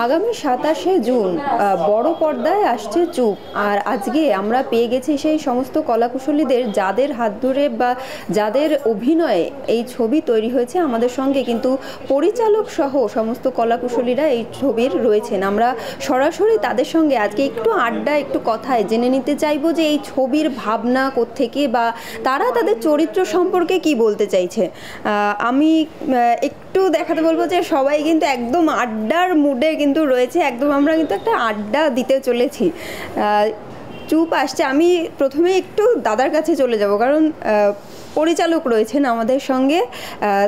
আগামী ২৭শে জুন বড় পর্দায় আসছে চুপ। আর আজকে আমরা পেয়ে গেছি সেই সমস্ত কলাকুশলীদের যাদের হাত ধরে বা যাদের অভিনয়ে এই ছবি তৈরি হয়েছে আমাদের সঙ্গে কিন্তু পরিচালক সহ সমস্ত কলাকুশলীরা এই ছবির রয়েছেন। আমরা সরাসরি তাদের সঙ্গে আজকে একটু আড্ডা একটু কথায় জেনে নিতে চাইবো যে এই ছবির ভাবনা কোত্থেকে বা তারা তাদের চরিত্র সম্পর্কে কি বলতে চাইছে। আমি একটু দেখাতে বলবো যে সবাই কিন্তু একদম আড্ডার মুডে কিন্তু রয়েছে, একদম আমরা কিন্তু একটা আড্ডা দিতে চলেছি। চুপ আসছে, আমি প্রথমে একটু দাদার কাছে চলে যাব কারণ পরিচালক রয়েছেন আমাদের সঙ্গে।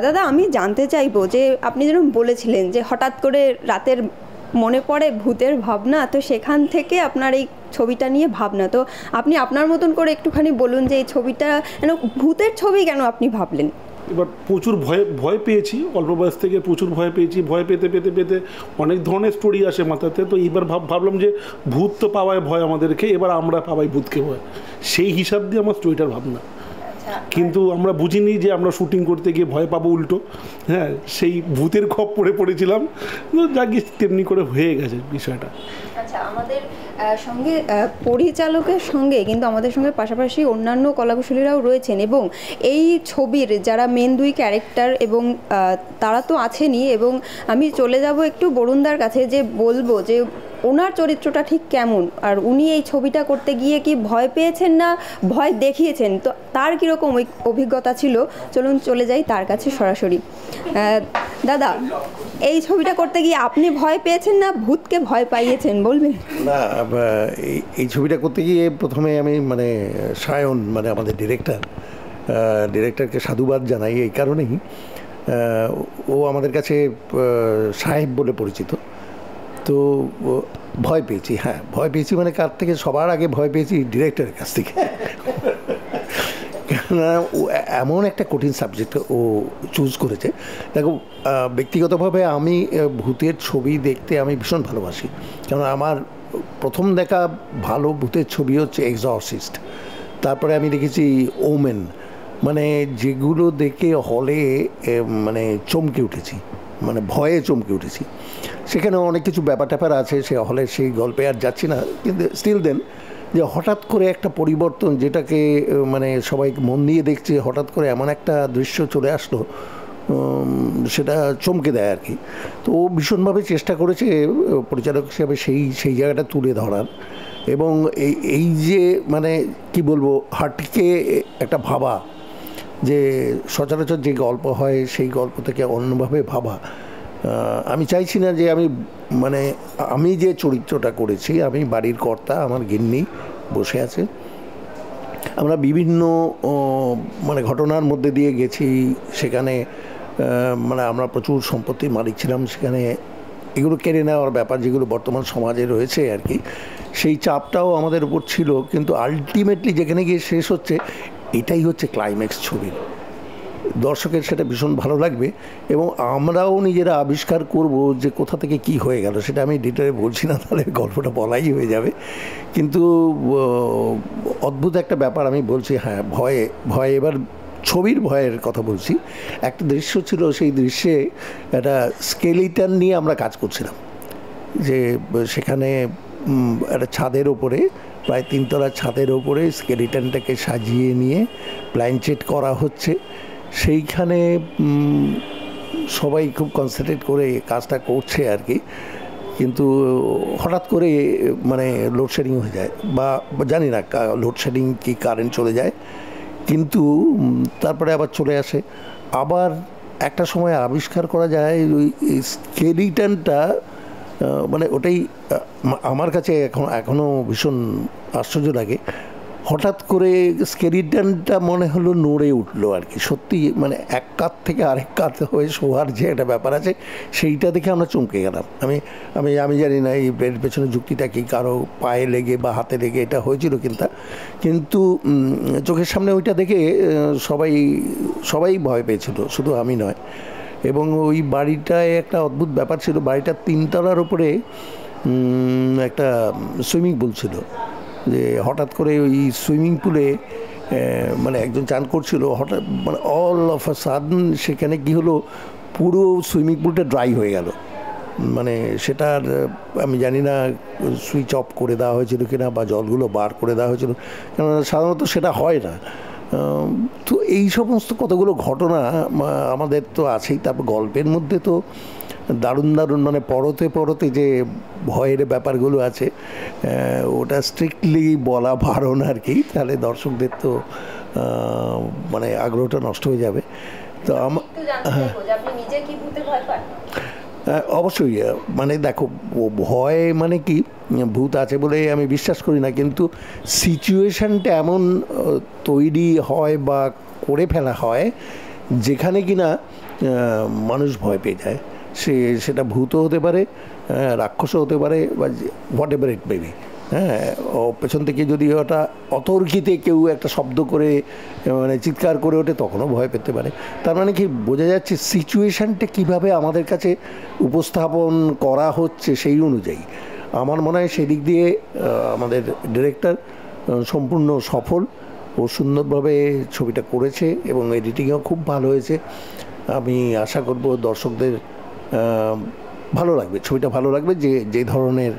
দাদা, আমি জানতে চাইবো যে আপনি যেরকম বলেছিলেন যে হঠাৎ করে রাতের মনে পড়ে ভূতের ভাবনা, তো সেখান থেকে আপনার এই ছবিটা নিয়ে ভাবনা, তো আপনি আপনার মতন করে একটুখানি বলুন যে এই ছবিটা কেন ভূতের ছবি কেন আপনি ভাবলেন। এবার প্রচুর ভয় পেয়েছি, অল্প বয়স থেকে প্রচুর ভয় পেয়েছি। ভয় পেতে পেতে পেতে অনেক ধরনের স্টোরি আসে মাথাতে। তো এবার ভাবলাম যে ভূত তো পাওয়ায় ভয় আমাদেরকে, এবার আমরা পাওয়াই ভূতকে ভয়। সেই হিসাব দিয়ে আমার স্টোরিটার ভাবনা। কিন্তু আমরা বুঝিনি যে আমরা শুটিং করতে গিয়ে ভয় পাবো উল্টো। হ্যাঁ, সেই ভূতের খপ্পরে পড়েছিলাম, যা গিয়ে তেমনি করে হয়ে গেছে বিষয়টা। আচ্ছা, আমাদের সঙ্গে পরিচালকের সঙ্গে কিন্তু আমাদের সঙ্গে পাশাপাশি অন্যান্য কলাকুশলীরাও রয়েছেন এবং এই ছবির যারা মেন দুই ক্যারেক্টার এবং তারা তো আছেনই। এবং আমি চলে যাব একটু বরুণদার কাছে যে বলবো যে ওনার চরিত্রটা ঠিক কেমন, আর উনি এই ছবিটা করতে গিয়ে কি ভয় পেয়েছেন না ভয় দেখিয়েছেন, তো তার কীরকম অভিজ্ঞতা ছিল, চলুন চলে যাই তার কাছে সরাসরি। দাদা, এই ছবিটা করতে গিয়ে আপনি ভয় পেয়েছেন না ভূতকে ভয় পাইয়েছেন, বলবেন? না, এই ছবিটা করতে গিয়ে প্রথমে আমি সায়ন আমাদের ডিরেক্টরকে সাধুবাদ জানাই এই কারণেই, ও আমাদের কাছে সাহেব বলে পরিচিত। তো ভয় পেয়েছি, হ্যাঁ ভয় পেয়েছি কার থেকে, সবার আগে ভয় পেয়েছি ডিরেক্টরের কাছ থেকে। কেননা ও এমন একটা কঠিন সাবজেক্ট ও চুজ করেছে। দেখো, ব্যক্তিগতভাবে আমি ভূতের ছবি দেখতে আমি ভীষণ ভালোবাসি। কেননা আমার প্রথম দেখা ভালো ভূতের ছবি হচ্ছে এক্সরসিস্ট, তারপরে আমি দেখেছি ওমেন, যেগুলো দেখে হলে চমকে উঠেছি, ভয়ে চমকে উঠেছি। সেখানে অনেক কিছু ব্যাপার ট্যাপার আছে, সে হলে সেই গল্পে আর যাচ্ছি না, কিন্তু স্টিল দেন যে হঠাৎ করে একটা পরিবর্তন, যেটাকে সবাই মন দিয়ে দেখছে, হঠাৎ করে এমন একটা দৃশ্য চলে আসলো, সেটা চমকে দেয় আর কি। তো ও ভীষণভাবে চেষ্টা করেছে পরিচালক হিসাবে সেই জায়গাটা তুলে ধরার। এবং এই যে কি বলবো, হার্টকে একটা ভাবা যে সচরাচর যে গল্প হয় সেই গল্প থেকে অন্যভাবে ভাবা। আমি চাইছি না যে আমি যে চরিত্রটা করেছি, আমি বাড়ির কর্তা, আমার গিন্নি বসে আছে, আমরা বিভিন্ন ঘটনার মধ্যে দিয়ে গেছি। সেখানে আমরা প্রচুর সম্পত্তির মালিক ছিলাম, সেখানে এগুলো কেড়ে নেওয়ার ব্যাপার যেগুলো বর্তমান সমাজে রয়েছে আর কি, সেই চাপটাও আমাদের উপর ছিল। কিন্তু আলটিমেটলি যেখানে গিয়ে শেষ হচ্ছে, এটাই হচ্ছে ক্লাইম্যাক্স ছবির। দর্শকের সেটা ভীষণ ভালো লাগবে এবং আমরাও নিজেরা আবিষ্কার করব যে কোথা থেকে কি হয়ে গেল। সেটা আমি ডিটেলে বলছি না, তাহলে গল্পটা বলাই হয়ে যাবে। কিন্তু অদ্ভুত একটা ব্যাপার আমি বলছি, হ্যাঁ ভয় এবার ছবির ভয়ের কথা বলছি। একটা দৃশ্য ছিল, সেই দৃশ্যে একটা স্কেলিটন নিয়ে আমরা কাজ করছিলাম, যে সেখানে একটা ছাদের ওপরে, প্রায় 3 তলার ছাদের ওপরে স্কেলিটনটাকে সাজিয়ে নিয়ে প্ল্যানচেট করা হচ্ছে। সেইখানে সবাই খুব কনসেন্ট্রেট করে কাজটা করছে আর কি। কিন্তু হঠাৎ করে লোডশেডিং হয়ে যায়, বা জানি না লোডশেডিং কি কারেন্ট চলে যায়, কিন্তু তারপরে আবার চলে আসে। আবার একটা সময় আবিষ্কার করা যায় ওই স্কেলিটনটা, ওটাই আমার কাছে এখনও ভীষণ আশ্চর্য লাগে। হঠাৎ করে স্কেলিটনটা মনে হলো নড়ে উঠলো আর কি। সত্যি এক কাত থেকে আরেক কাত হয়ে শোয়ার যে একটা ব্যাপার আছে, সেইটা দেখে আমরা চমকে গেলাম। আমি জানি না এই পেছনে যুক্তিটা কি, কারো পায়ে লেগে বা হাতে লেগে এটা হয়েছিল কিন্তু চোখের সামনে ওইটা দেখে সবাই ভয় পেয়েছিল, শুধু আমি নয়। এবং ওই বাড়িটায় একটা অদ্ভুত ব্যাপার ছিল, বাড়িটার 3 তলার উপরে একটা সুইমিং পুল ছিল। যে হঠাৎ করে ওই সুইমিং পুলে একজন চান করছিল, হঠাৎ অল অফ আ সাডেন সেখানে কী হলো, পুরো সুইমিং পুলটা ড্রাই হয়ে গেল। মানে সেটার আমি জানি না সুইচ অফ করে দেওয়া হয়েছিল কিনা বা জলগুলো বার করে দেওয়া হয়েছিল, কেননা সাধারণত সেটা হয় না। তো এই সমস্ত কতগুলো ঘটনা আমাদের তো আছেই। তারপর গল্পের মধ্যে তো দারুণ দারুণ মানে পরতে পরতে যে ভয়ের ব্যাপারগুলো আছে, ওটা স্ট্রিক্টলি বলা বারণ আর কি, তাহলে দর্শকদের তো মানে আগ্রহটা নষ্ট হয়ে যাবে। তো অবশ্যই মানে দেখো, ভয় মানে কি, ভূত আছে বলে আমি বিশ্বাস করি না, কিন্তু সিচুয়েশানটা এমন তৈরি হয় বা করে ফেলা হয় যেখানে কিনা মানুষ ভয় পেয়ে যায়। সেটা ভূতও হতে পারে, রাক্ষসও হতে পারে, বা হোয়াট এভার ইট মেবি। হ্যাঁ, পেছন থেকে যদি ওটা অতর্কিতে কেউ একটা শব্দ করে মানে চিৎকার করে ওঠে, তখনও ভয় পেতে পারে। তার মানে কি বোঝা যাচ্ছে সিচুয়েশানটা কীভাবে আমাদের কাছে উপস্থাপন করা হচ্ছে সেই অনুযায়ী। আমার মনে হয় সেদিক দিয়ে আমাদের ডিরেক্টর সম্পূর্ণ সফল ও সুন্দরভাবে ছবিটা করেছে, এবং এডিটিংও খুব ভালো হয়েছে। আমি আশা করব দর্শকদের ভালো লাগবে, ছবিটা ভালো লাগবে। যে ধরনের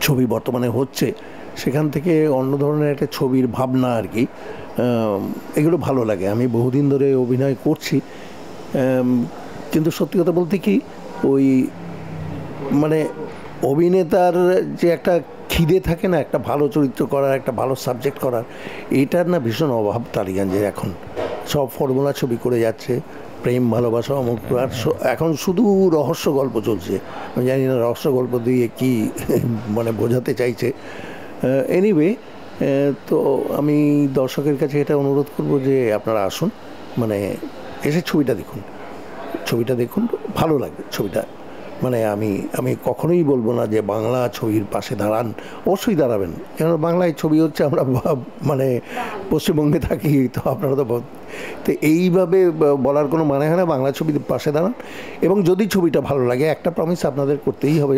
ছবি বর্তমানে হচ্ছে সেখান থেকে অন্য ধরনের একটা ছবির ভাবনা আর কি, এগুলো ভালো লাগে। আমি বহুদিন ধরে অভিনয় করছি, কিন্তু সত্যি কথা বলতে কি, ওই মানে অভিনেতার যে একটা খিদে থাকে না একটা ভালো চরিত্র করার, একটা ভালো সাবজেক্ট করার, এটার না ভীষণ অভাব টালিগঞ্জে। এখন সব ফর্মুলা ছবি করে যাচ্ছে, প্রেম ভালোবাসা অমুক, আর এখন শুধু রহস্য গল্প চলছে। আমি জানি না রহস্য গল্প দিয়ে কি মানে বোঝাতে চাইছে। এনিওয়ে, তো আমি দর্শকের কাছে এটা অনুরোধ করব যে আপনারা আসুন, মানে এসে ছবিটা দেখুন, ভালো লাগবে ছবিটা। মানে আমি কখনোই বলবো না যে বাংলা ছবির পাশে দাঁড়ান, অবশ্যই দাঁড়াবেন, কেন বাংলায় ছবি হচ্ছে, আমরা মানে পশ্চিমবঙ্গে থাকি, তো আপনারা তো এইভাবে বলার কোনো মানে হয় না। বাংলা ছবির পাশে দাঁড়ান, এবং যদি ছবিটা ভালো লাগে, একটা প্রমিস আপনাদের করতেই হবে,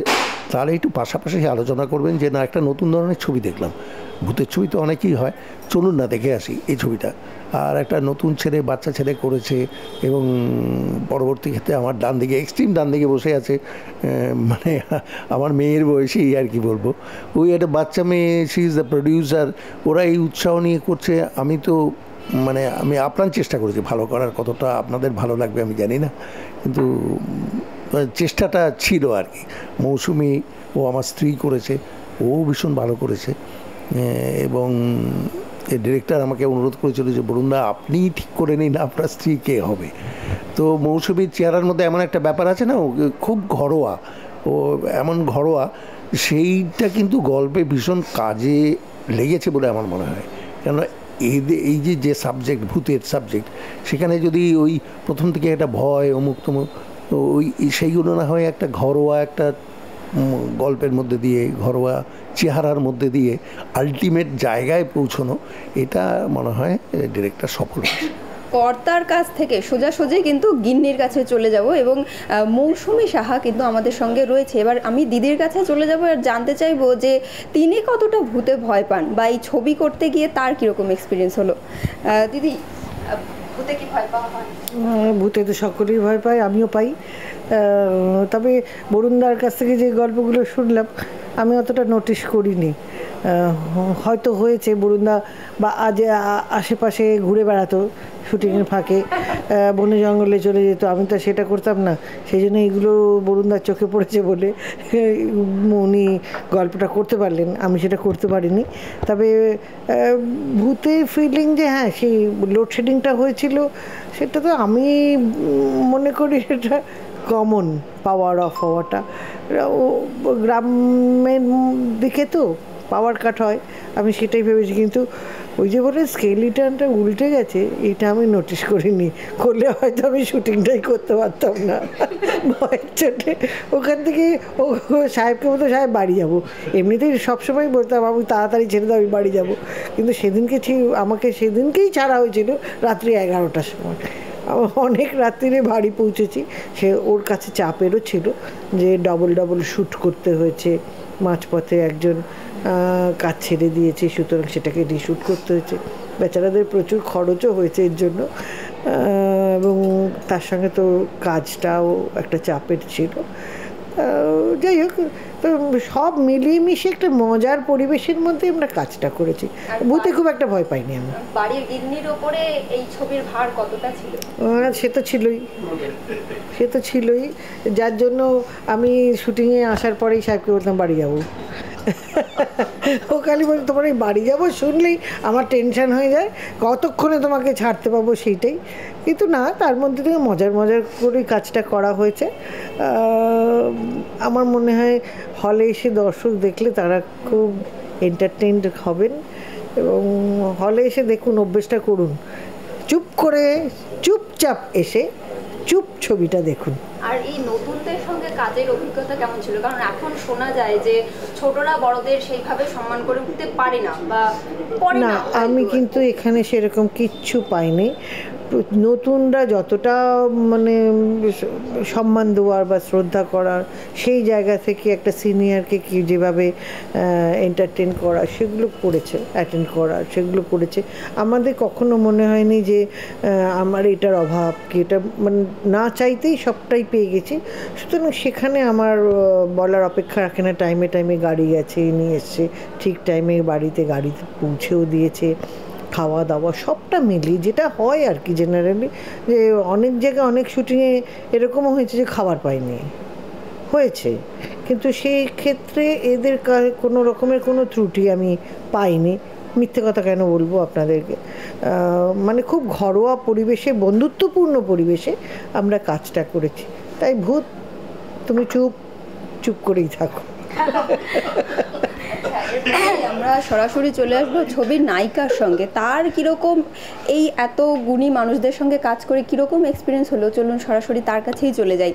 তাহলে একটু পাশাপাশি আলোচনা করবেন যে না, একটা নতুন ধরনের ছবি দেখলাম, ভূতের ছবি তো অনেকেই হয়, চলুন না দেখে আসি এই ছবিটা। আর একটা নতুন বাচ্চা ছেলে করেছে, এবং পরবর্তী ক্ষেত্রে আমার ডান দিকে, এক্সট্রিম ডান দিকে বসে আছে, মানে আমার মেয়ের বয়সী আর কি বলবো, ওই একটা বাচ্চা মেয়ে, শি ইজ দ্য প্রডিউসার। ওরা এই উৎসাহ নিয়ে করছে। আমি তো মানে আমি আপ্রাণ চেষ্টা করেছি ভালো করার, কতটা আপনাদের ভালো লাগবে আমি জানি না, কিন্তু চেষ্টাটা ছিল আর কি। মৌসুমি ও আমার স্ত্রী করেছে, ও ভীষণ ভালো করেছে, এবং ডিরেক্টর আমাকে অনুরোধ করেছিল যে বরুণদা আপনি ঠিক করে নিন আপনার স্ত্রী কে হবে। তো মৌসুমীর চেহারার মধ্যে এমন একটা ব্যাপার আছে না, ও খুব ঘরোয়া, ও এমন ঘরোয়া, সেইটা কিন্তু গল্পে ভীষণ কাজে লেগেছে বলে আমার মনে হয়। কেননা এই যে সাবজেক্ট, ভূতের সাবজেক্ট, সেখানে যদি ওই প্রথম থেকে একটা ভয় অমুক তমুক, ওই সেইগুলো না হয় একটা ঘরোয়া একটা গল্পের মধ্যে দিয়ে, ঘরোয়া চেহারার মধ্যে দিয়ে আলটিমেট জায়গায় পৌঁছানো, এটা মনে হয় ডিরেক্টর সফল হয়েছে। কর্তার কাছ থেকে সোজাসুজি কিন্তু গিন্নির কাছে চলে যাব, এবং মৌসুমী সাহা কিন্তু আমাদের সঙ্গে রয়েছে। এবার আমি দিদির কাছে চলে যাব আর জানতে চাইবো যে তিনি কতটা ভূতে ভয় পান, বা এই ছবি করতে গিয়ে তার কীরকম এক্সপিরিয়েন্স হলো। দিদি, ভূতে কি ভয় পাওয়া হয়? ভূতে তো সকলেই ভয় পায়, আমিও পাই। তবে বরুণদার কাছ থেকে যে গল্পগুলো শুনলাম আমি অতটা নোটিশ করিনি। হয়তো হয়েছে বরুণদা বা আজ আশেপাশে ঘুরে বেড়াতো শুটিংয়ের ফাঁকে, বনে জঙ্গলে চলে যেত, আমি তো সেটা করতাম না, সেই জন্য এগুলো বরুণদার চোখে পড়েছে বলে উনি গল্পটা করতে পারলেন, আমি সেটা করতে পারিনি। তবে ভূতের ফিলিং যে হ্যাঁ সেই লোডশেডিংটা হয়েছিল, সেটা তো আমি মনে করি সেটা কমন, পাওয়ার অফ হওয়াটা। গ্রামের দিকে তো পাওয়ার কাট হয়, আমি সেটাই ভেবেছি। কিন্তু ওই যে বলে স্কেলিটনটা উল্টে গেছে, এটা আমি নোটিশ করিনি, করলে হয়তো আমি শুটিংটাই করতে পারতাম না ভয়ের চোটে। ওখান থেকে ও সাহেবকে বলতো সাহেব বাড়ি যাবো, এমনিতেই সবসময় বলতাম আমি তাড়াতাড়ি ছেড়ে দাও আমি বাড়ি যাবো, কিন্তু আমাকে সেদিনকেই ছাড়া হয়েছিল রাত্রি 11টার সময়। অনেক রাত্রিরে বাড়ি পৌঁছেছি, সে ওর কাছে চাপেরও ছিল যে ডবল শ্যুট করতে হয়েছে, মাঝপথে একজন কাজ ছেড়ে দিয়েছে, সুতরাং সেটাকে রিশ্যুট করতে হয়েছে। বেচারাদের প্রচুর খরচও হয়েছে এর জন্য, এবং তার সঙ্গে তো কাজটাও একটা চাপের ছিল। যাই হোক, তো সব মিলিয়ে মিশে একটা মজার পরিবেশের মধ্যে আমরা কাজটা করেছি। ভূতে খুব একটা ভয় পাইনি আমি। বাড়ির গিন্নির ওপরে এই ছবির ভার কতটা ছিল? সে তো ছিলই, যার জন্য আমি শুটিংয়ে আসার পরেই সাহেবকে বলতাম বাড়ি যাবো। ও খালি বলে তোমার এই বাড়ি যাবো শুনলেই আমার টেনশন হয়ে যায়, কতক্ষণে তোমাকে ছাড়তে পাবো সেইটাই। কিন্তু না, তার মধ্যে থেকে মজার করেই কাজটা করা হয়েছে। আমার মনে হয় হলে এসে দর্শক দেখলে তারা খুব এন্টারটেইনড হবেন, এবং হলে এসে দেখুন, অভ্যেসটা করুন, চুপচাপ এসে চুপ ছবিটা দেখুন। আর এই নতুনদের সঙ্গে কাজের অভিজ্ঞতা কেমন ছিল? কারণ এখন শোনা যায় যে ছোটরা বড়দের সেইভাবে সম্মান করে উঠতে পারে না বা না, আমি কিন্তু এখানে সেরকম কিচ্ছু পাইনি। নতুনরা যতটা মানে সম্মান দেওয়ার বা শ্রদ্ধা করার, সেই জায়গা থেকে একটা সিনিয়রকে কি যেভাবে এন্টারটেন করা, সেগুলো করেছে, অ্যাটেন্ড করার সেগুলো করেছে। আমাদের কখনো মনে হয়নি যে আমার এটার অভাব, কি এটা মানে না চাইতেই সবটাই পেয়ে গেছি। সুতরাং সেখানে আমার বলার অপেক্ষা রাখে না। টাইমে গাড়ি গেছে, নিয়ে এসছে, ঠিক টাইমে গাড়িতে পৌঁছেও দিয়েছে। খাওয়া দাওয়া সবটা মিলিয়ে যেটা হয় আর কি জেনারেলি, যে অনেক জায়গায় অনেক শুটিংয়ে এরকমও হয়েছে যে খাবার পাইনি, হয়েছে, কিন্তু সেই ক্ষেত্রে এদের কোনো রকমের কোনো ত্রুটি আমি পাইনি। মিথ্যে কথা কেন বলবো আপনাদেরকে, মানে খুব ঘরোয়া পরিবেশে, বন্ধুত্বপূর্ণ পরিবেশে আমরা কাজটা করেছি। তাই ভূত, তুমি চুপ করেই থাকো। আমরা সরাসরি চলে আসবো ছবির নায়িকার সঙ্গে। তার কিরকম এই এত গুণী মানুষদের সঙ্গে কাজ করে কিরকম এক্সপিরিয়েন্স হলো, চলুন সরাসরি তার কাছেই চলে যাই।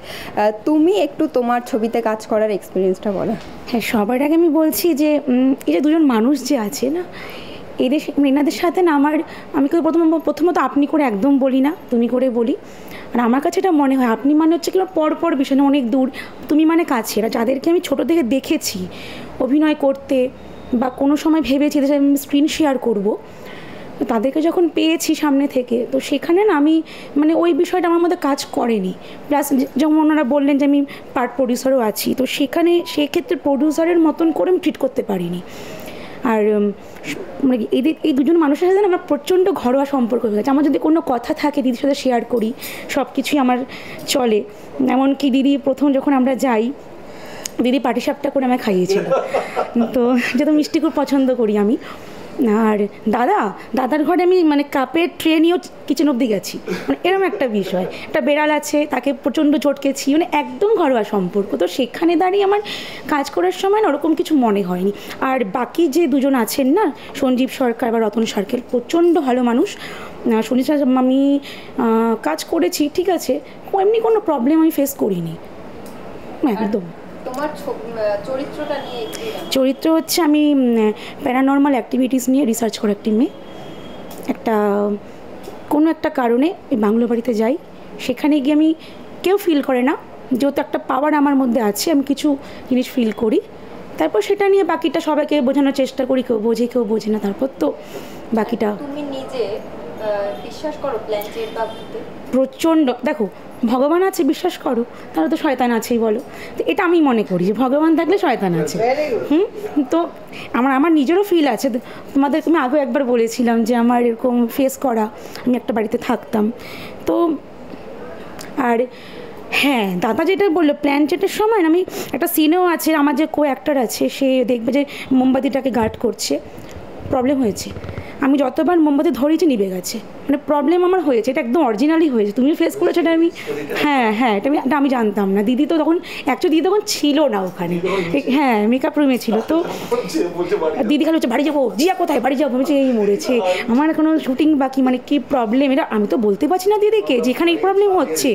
তুমি একটু তোমার ছবিতে কাজ করার এক্সপিরিয়েন্সটা বলো। হ্যাঁ, সবার আগে আমি বলছি যে এই যে দুজন মানুষ যে আছে না, এনাদের সাথে না আমি প্রথমত আপনি করে একদম বলি না, তুমি করে বলি। আর আমার কাছে এটা মনে হয় আপনি মানে হচ্ছে কি পর বিষয় না, অনেক দূর, তুমি মানে কাছে। এরা যাদেরকে আমি ছোটো থেকে দেখেছি অভিনয় করতে, বা কোনো সময় ভেবেছি যে আমি স্ক্রিন শেয়ার করবো, তাদেরকে যখন পেয়েছি সামনে থেকে, তো সেখানে না আমি মানে ওই বিষয়টা আমার মধ্যে কাজ করেনি। প্লাস যেমন ওনারা বললেন যে আমি পার্ট প্রডিউসারও আছি, তো সেক্ষেত্রে প্রডিউসারের মতন করে আমি ট্রিট করতে পারিনি। আর মানে এই দুজন মানুষের সাথে আমরা প্রচণ্ড ঘরোয়া সম্পর্ক হয়ে গেছে। আমার যদি কোনো কথা থাকে দিদির সাথে শেয়ার করি, সব কিছুই আমার চলে। এমনকি দিদি প্রথম যখন আমরা যাই, দিদি পাটিসাপটা করে আমায় খাইয়েছিল, তো যেহেতু মিষ্টি খুব পছন্দ করি আমি। আর দাদার ঘরে আমি মানে কাপের ট্রে নিয়েও কিচেন অবধি গেছি, মানে এরকম একটা বিষয়। একটা বেড়াল আছে, তাকে প্রচণ্ড চটকেছি, মানে একদম ঘরোয়া সম্পর্ক। তো সেখানে দাঁড়িয়ে আমার কাজ করার সময় না ওরকম কিছু মনে হয়নি। আর বাকি যে দুজন আছেন না, সঞ্জীব সরকার বা রতন সরকার, প্রচণ্ড ভালো মানুষ। সঞ্জীব সরকার আমি কাজ করেছি, ঠিক আছে, এমনি কোনো প্রবলেম আমি ফেস করিনি একদম। তোমার চরিত্রটা নিয়ে? চরিত্র হচ্ছে আমি প্যারানর্মাল অ্যাক্টিভিটিস নিয়ে রিসার্চ করা একটি মেয়ে। কোনো একটা কারণে এই বাংলো বাড়িতে যাই, সেখানে গিয়ে আমি কেউ ফিল করে না, যেহেতু একটা পাওয়ার আমার মধ্যে আছে, আমি কিছু জিনিস ফিল করি। তারপর সেটা নিয়ে বাকিটা সবাইকে বোঝানোর চেষ্টা করি, কেউ বোঝে কেউ বোঝে না। তারপর তো বাকিটা। তুমি নিজে বিশ্বাস করো প্ল্যানচেট বা ভূতে? প্রচণ্ড। দেখো, ভগবান আছে বিশ্বাস করো, তাহলে তো শয়তান আছেই বলো। তো এটা আমি মনে করি যে ভগবান থাকলে শয়তান আছে। তো আমার নিজেরও ফিল আছে। তোমাদের আমি আগেও একবার বলেছিলাম যে আমার এরকম ফেস করা, আমি একটা বাড়িতে থাকতাম। তো আর হ্যাঁ, দাদা যেটা বললো প্ল্যানচেটের সময় আমি একটা সিনেও আছে, আমার যে কো অ্যাক্টর আছে, সে দেখবে যে মোমবাতিটাকে গার্ড করছে, প্রবলেম হয়েছে। আমি যতবার মোমবাতি ধরেছি নিভে গেছে, মানে প্রবলেম আমার হয়েছে। এটা একদম অরিজিনালি হয়েছে। তুমি ফেস করেছো এটা আমি, হ্যাঁ এটা আমি জানতাম না। দিদি তো তখন অ্যাকচুয়ালি দিদি তখন ছিল না ওখানে, হ্যাঁ মেকআপ রুমে ছিল। তো দিদি খালি হচ্ছে বাড়ি যাবো, জিয়া কোথায়, বাড়ি যাবো, বলছে এই মরেছে, আমার এখনো শুটিং বাকি, মানে কি প্রবলেম এটা আমি তো বলতে পারছি না দিদিকে যেখানে এই প্রবলেম হচ্ছে।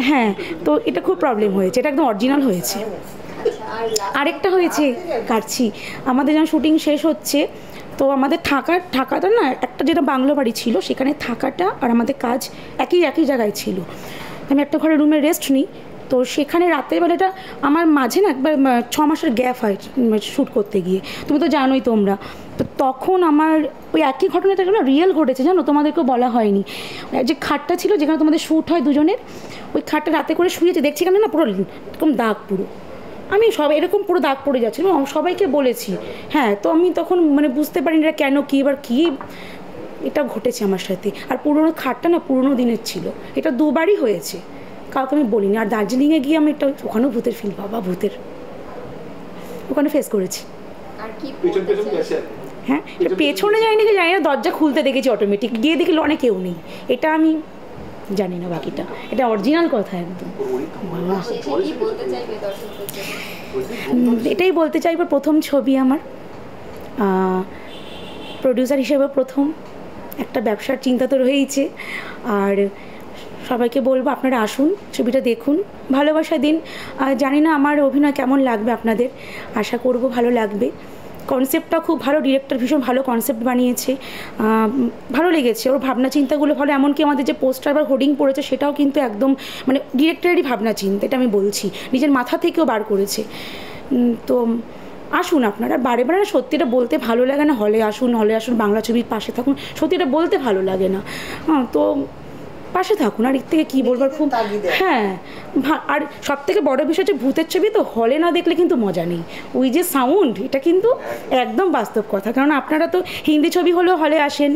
হ্যাঁ, তো এটা খুব প্রবলেম হয়েছে, এটা একদম অরিজিনাল হয়েছে। আরেকটা হয়েছে, কাটছি, আমাদের যখন শুটিং শেষ হচ্ছে, তো আমাদের থাকাটা না, একটা যেটা বাংলো বাড়ি ছিল, সেখানে থাকাটা আর আমাদের কাজ একই জায়গায় ছিল। আমি একটা ঘরে রুমে রেস্ট নিই, তো সেখানে রাতের বেলাটা আমার মাঝে না একবার 6 মাসের গ্যাপ হয় শ্যুট করতে গিয়ে, তুমি তো জানোই তোমরা। তো তখন আমার ওই একই ঘটনাটা রিয়েল ঘটেছে, জানো, তোমাদেরকেও বলা হয়নি। যে খাটটা ছিল যেখানে তোমাদের শ্যুট হয় দুজনের, ওই খাটটা রাতে করে শুয়েছে, দেখছি কেন না পুরো এরকম দাগ পুরো, আমি সব এরকম পুরো দাগ পড়ে যাচ্ছে, আমি সবাইকে বলেছি। হ্যাঁ, তো আমি তখন মানে বুঝতে পারিনি এটা কেন, কী এবার কী এটা ঘটেছে আমার সাথে। আর পুরোনো খাটটা না পুরোনো দিনের ছিল, এটা দুবারই হয়েছে, কাউকে আমি বলিনি। আর দার্জিলিংয়ে গিয়ে আমি একটা ওখানেও ভূতের ফিল, বাবা ভূতের ওখানে ফেস করেছি। হ্যাঁ, পেছনে যাই নাকি জানি না, দরজা খুলতে দেখেছি অটোমেটিক, গিয়ে দেখি লনে কেউ নেই, এটা আমি জানি না বাকিটা, এটা অরিজিনাল কথা একদম। এটাই বলতে চাইব, প্রথম ছবি আমার, প্রডিউসার হিসেবে প্রথম, একটা ব্যবসার চিন্তা তো রয়েইছে। আর সবাইকে বলবো আপনারা আসুন, ছবিটা দেখুন, ভালোবাসা দিন। জানি না আমার অভিনয় কেমন লাগবে আপনাদের, আশা করব ভালো লাগবে। কনসেপ্টটা খুব ভালো, ডিরেক্টর ভীষণ ভালো কনসেপ্ট বানিয়েছে, ভালো লেগেছে ওর ভাবনা চিন্তাগুলো ভালো। এমনকি আমাদের যে পোস্টার বা হোর্ডিং পড়েছে সেটাও কিন্তু একদম মানে ডিরেক্টরেরই ভাবনা চিন্তা, এটা আমি বলছি, নিজের মাথা থেকেও বার করেছে। তো আসুন আপনারা, বারে বারে না সত্যিটা বলতে ভালো লাগে না, হলে আসুন, বাংলা ছবির পাশে থাকুন, সত্যিটা বলতে ভালো লাগে না, তো পাশে থাকুন। আর এর থেকে কী বলবার, খুব হ্যাঁ। আর সব থেকে বড় বিষয় যে ভূতের ছবি তো হলে না দেখলে কিন্তু মজা নেই, ওই যে সাউন্ড, এটা কিন্তু একদম বাস্তব কথা। কারণ আপনারা তো হিন্দি ছবি হলেও হলে আসেন,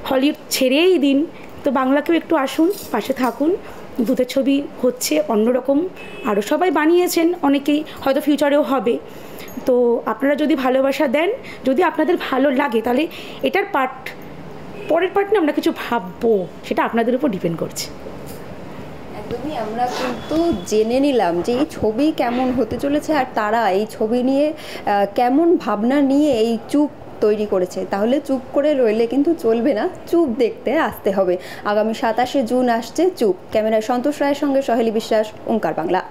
হলিউড ছেড়েই দিন, তো বাংলাকেও একটু আসুন, পাশে থাকুন। ভূতের ছবি হচ্ছে অন্যরকম, আরও সবাই বানিয়েছেন, অনেকেই হয়তো ফিউচারেও হবে। তো আপনারা যদি ভালোবাসা দেন, যদি আপনাদের ভালো লাগে, তাহলে এটার পরের পার্ট না আমরা কিছু ভাববো, সেটা আপনাদের উপর ডিপেন্ড করছে। একদমই, আমরা কিন্তু জেনে নিলাম যে এই ছবি কেমন হতে চলেছে, আর তারা এই ছবি নিয়ে কেমন ভাবনা নিয়ে এই চুপ তৈরি করেছে। তাহলে চুপ করে রইলে কিন্তু চলবে না, চুপ দেখতে আসতে হবে। আগামী 27শে জুন আসছে চুপ। ক্যামেরায় সন্তোষ রায়ের সঙ্গে সহেলি বিশ্বাস, ওঙ্কার বাংলা।